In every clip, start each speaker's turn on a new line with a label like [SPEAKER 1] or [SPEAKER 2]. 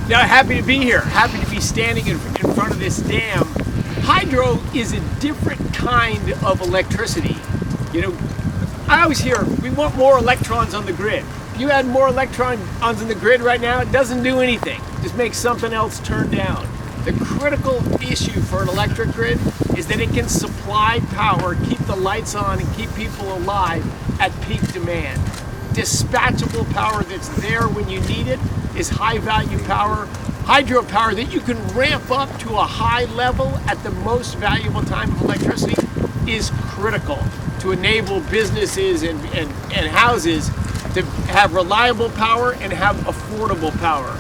[SPEAKER 1] Yeah, happy to be here. Happy to be standing in front of this dam. Hydro is a different kind of electricity. You know, I always hear we want more electrons on the grid. If you add more electrons on the grid right now, it doesn't do anything. It just makes something else turn down. The critical issue for an electric grid is that it can supply power, keep the lights on, and keep people alive at peak demand. Dispatchable power that's there when you need it is high value power. Hydropower that you can ramp up to a high level at the most valuable time of electricity is critical to enable businesses and houses to have reliable power and have affordable power.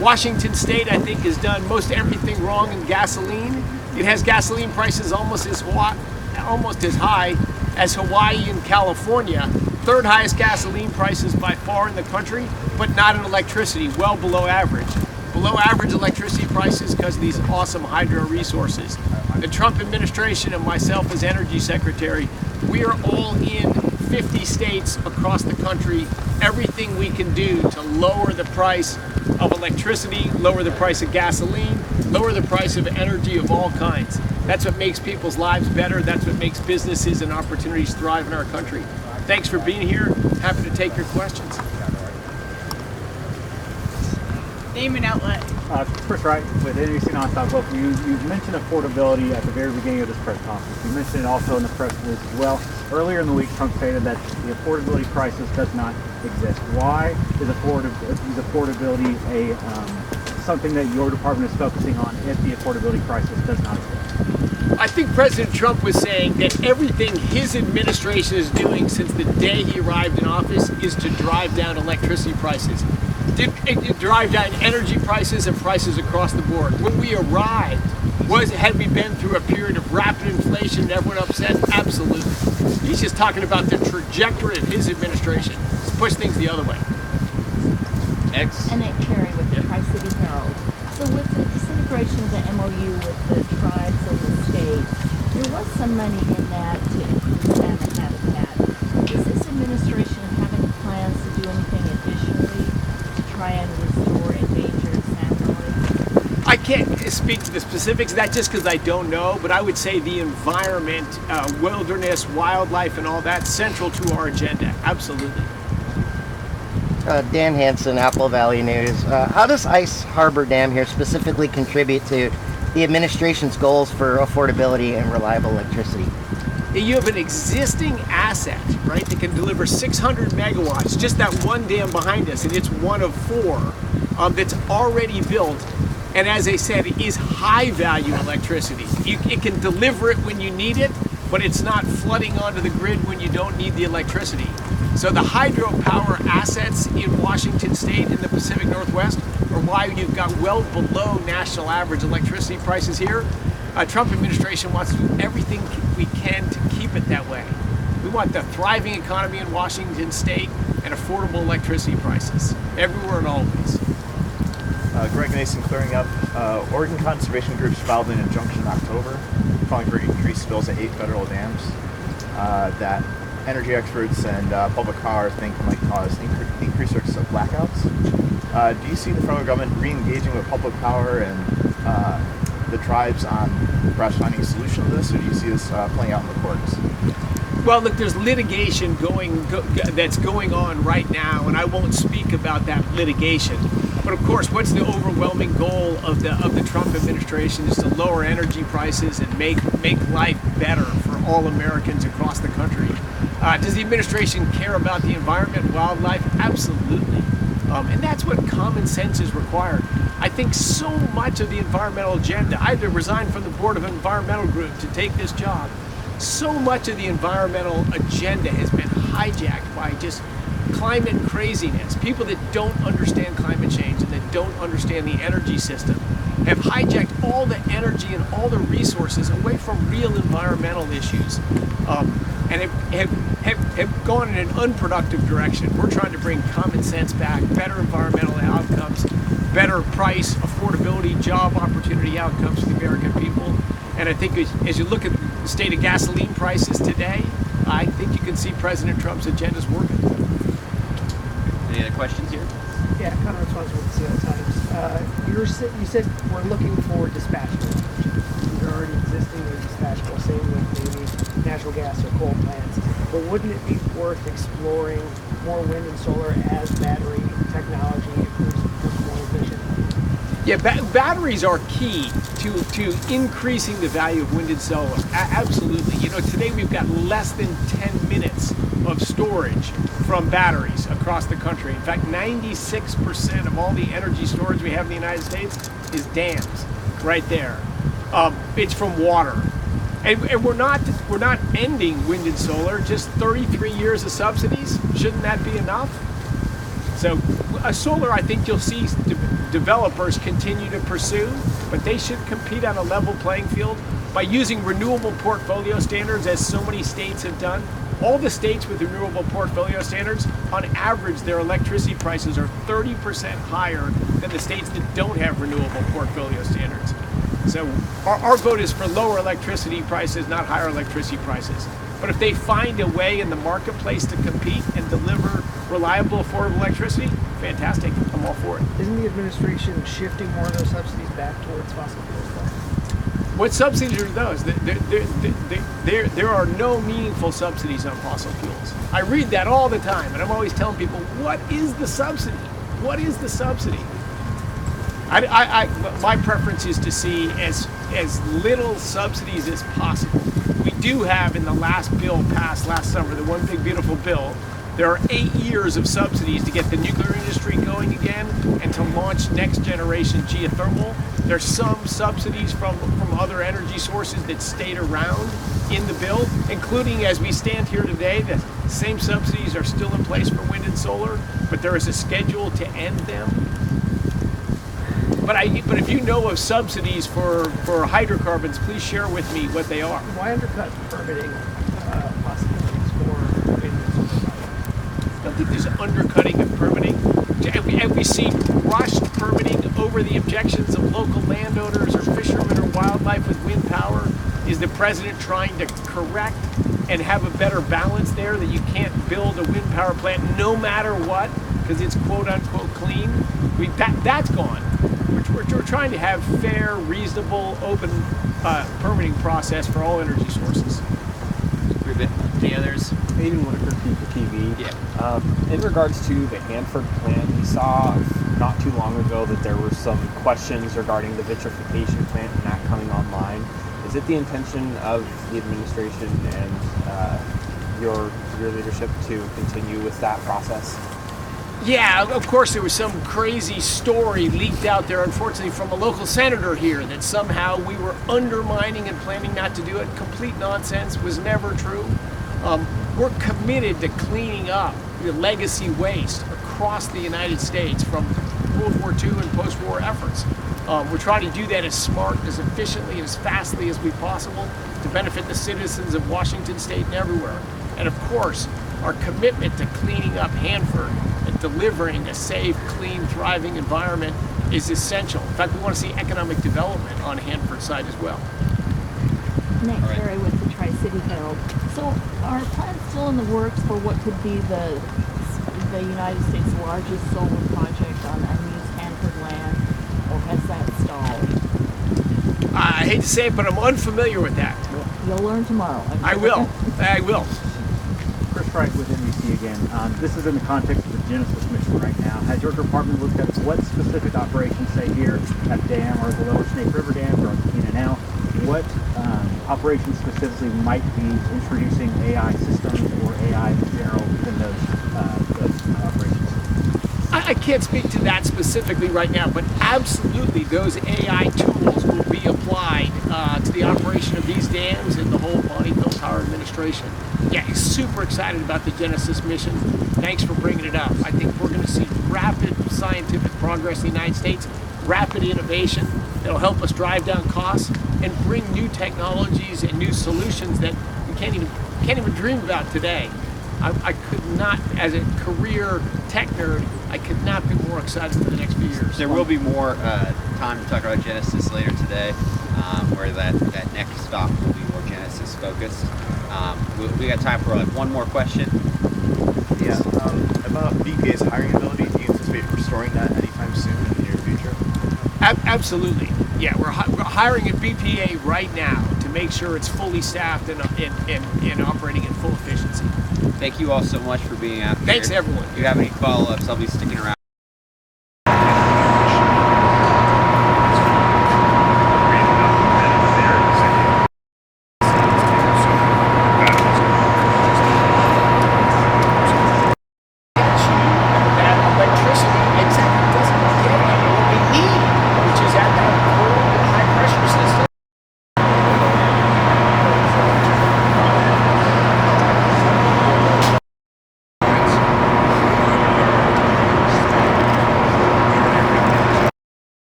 [SPEAKER 1] Washington State, I think, has done most everything wrong in gasoline. It has gasoline prices almost as high as Hawaii and California. Third highest gasoline prices by far in the country, but not in electricity, well below average. Below average electricity prices because of these awesome hydro resources. The Trump administration and myself as energy secretary, we are all in 50 states across the country, everything we can do to lower the price of electricity, lower the price of gasoline, lower the price of energy of all kinds. That's what makes people's lives better. That's what makes businesses and opportunities thrive in our country. Thanks for being here. Happy to take your questions.
[SPEAKER 2] Name and outlet.
[SPEAKER 3] Chris Wright with NBC Nonstop Local. You mentioned affordability at the very beginning of this press conference. You mentioned it also in the press release as well. Earlier in the week, Trump stated that the affordability crisis does not exist. Why is affordability something that your department is focusing on if the affordability crisis does not exist?
[SPEAKER 1] I think President Trump was saying that everything his administration is doing since the day he arrived in office is to drive down electricity prices. It drive down energy prices and prices across the board. When we arrived, had we been through a period of rapid inflation and everyone upset? Absolutely. He's just talking about the trajectory of his administration to push things the other way.
[SPEAKER 4] Next. Annette Carey with the Tri-City Herald. So with the disintegration of the MOU with the tribes and the state, there was some money in that to improve salmon habitat. Is this administration having plans to do anything additionally to try and restore endangered salmon lilies?
[SPEAKER 1] I can't speak to the specifics of that just because I don't know, but I would say the environment, wilderness, wildlife, and all that central to our agenda. Absolutely.
[SPEAKER 5] Dan Hansen, Apple Valley News. How does Ice Harbor Dam here specifically contribute to the administration's goals for affordability and reliable electricity?
[SPEAKER 1] You have an existing asset, right, that can deliver 600 megawatts, just that one dam behind us, and it's one of four that's already built. And as I said, it is high value electricity. It can deliver it when you need it, but it's not flooding onto the grid when you don't need the electricity. So the hydropower assets in Washington State and the Pacific Northwest are why you've got well below national average electricity prices here. Trump administration wants to do everything we can to keep it that way. We want the thriving economy in Washington State and affordable electricity prices everywhere and always.
[SPEAKER 6] Greg Mason clearing up. Oregon conservation groups filed an injunction in October calling for increased spills at 8 federal dams that energy experts and public power think might cause increased risks of blackouts. Do you see the federal government re-engaging with public power and the tribes on perhaps finding a solution to this, or do you see this playing out in the courts?
[SPEAKER 1] Well, look, there's litigation that's going on right now, and I won't speak about that litigation. But of course, what's the overwhelming goal of the Trump administration is to lower energy prices and make life better for all Americans across the country. Does the administration care about the environment, wildlife? Absolutely. And that's what common sense is required. I think so much of the environmental agenda, I had to resign from the board of an environmental group to take this job. So much of the environmental agenda has been hijacked by just climate craziness. People that don't understand climate change and that don't understand the energy system have hijacked all the energy and all the resources away from real environmental issues and have gone in an unproductive direction. We're trying to bring common sense back, better environmental outcomes, better price, affordability, job opportunity outcomes for the American people. And I think as you look at the state of gasoline prices today, I think you can see President Trump's agenda's working.
[SPEAKER 4] Any other questions here?
[SPEAKER 7] Yeah, kind of responsible with Seattle Times. You said we're looking for dispatchable energy. They're already existing, they're dispatchable, same with maybe natural gas or coal plants. But wouldn't it be worth exploring more wind and solar as battery technology becomes more efficient?
[SPEAKER 1] Yeah, batteries are key to increasing the value of wind and solar. Absolutely. You know, today we've got less than 10 minutes of storage from batteries across the country. In fact, 96% of all the energy storage we have in the United States is dams, right there. It's from water. And we're not ending wind and solar, just 33 years of subsidies. Shouldn't that be enough? So solar, I think you'll see developers continue to pursue, but they should compete on a level playing field by using renewable portfolio standards, as so many states have done. All the states with renewable portfolio standards, on average, their electricity prices are 30% higher than the states that don't have renewable portfolio standards. So our vote is for lower electricity prices, not higher electricity prices. But if they find a way in the marketplace to compete and deliver reliable, affordable electricity, fantastic. I'm all for it.
[SPEAKER 7] Isn't the administration shifting more of those subsidies back towards fossil fuels?
[SPEAKER 1] What subsidies are those? There are no meaningful subsidies on fossil fuels. I read that all the time, and I'm always telling people, what is the subsidy? What is the subsidy? My preference is to see as little subsidies as possible. We do have, in the last bill passed last summer, the one big beautiful bill, there are 8 years of subsidies to get the nuclear industry going again and to launch next generation geothermal. There's some subsidies from other energy sources that stayed around in the bill, including, as we stand here today, the same subsidies are still in place for wind and solar, but there is a schedule to end them. But if you know of subsidies for hydrocarbons, please share with me what they are.
[SPEAKER 7] Why undercut permitting possibilities for wind and solar projects?
[SPEAKER 1] I don't think there's undercutting of permitting. And we see rushed permitting over the objections of local landowners or fishermen or wildlife with wind power. Is the president trying to correct and have a better balance there, that you can't build a wind power plant no matter what because it's quote unquote clean? That's gone. We're trying to have fair, reasonable, open permitting process for all energy sources.
[SPEAKER 8] Any others?
[SPEAKER 9] Aiden Whitaker, TV.
[SPEAKER 8] Yeah.
[SPEAKER 9] In regards to the Hanford plant, we saw not too long ago that there were some questions regarding the vitrification plant and that coming online. Is it the intention of the administration and your leadership to continue with that process?
[SPEAKER 1] Yeah, of course there was some crazy story leaked out there, unfortunately, from a local senator here that somehow we were undermining and planning not to do it. Complete nonsense, was never true. We're committed to cleaning up the legacy waste across the United States from World War II and post-war efforts. We're trying to do that as smart, as efficiently, and as fastly as we possible to benefit the citizens of Washington State and everywhere. And of course, our commitment to cleaning up Hanford and delivering a safe, clean, thriving environment is essential. In fact, we want to see economic development on Hanford's side as well.
[SPEAKER 4] Nick Carey with the Tri-City Herald. So are plans still in the works for what could be the United States' largest solar project on unused Hanford land, or has that stalled?
[SPEAKER 1] I hate to say it, but I'm unfamiliar with that.
[SPEAKER 4] You'll learn tomorrow.
[SPEAKER 1] I will.
[SPEAKER 3] Chris Wright with NBC again. This is in the context of the Genesis mission right now. Has your department looked at what specific operations, say here at the dam or the Lower Snake River Dam or the P&L, what operations specifically might be introducing AI systems or AI in general within those operations?
[SPEAKER 1] I can't speak to that specifically right now, but absolutely those AI tools will be applied to the operation of these dams and the whole Bonneville Power Administration. Yeah, super excited about the Genesis mission. Thanks for bringing it up. I think we're going to see rapid scientific progress in the United States, rapid innovation that'll help us drive down costs and bring new technologies and new solutions that we can't even dream about today. I could not, as a career tech nerd, I could not be more excited for the next few years.
[SPEAKER 8] There will be more time to talk about Genesis later today, where that next stop will be more Genesis focused. We got time for one more question.
[SPEAKER 6] Yeah, about BPA's hiring ability. Do you anticipate restoring that anytime soon in the near future?
[SPEAKER 1] Absolutely. Yeah, we're hiring a BPA right now to make sure it's fully staffed and operating in full efficiency.
[SPEAKER 8] Thank you all so much for being out here.
[SPEAKER 1] Thanks, everyone.
[SPEAKER 8] If you have any follow-ups, I'll be sticking around.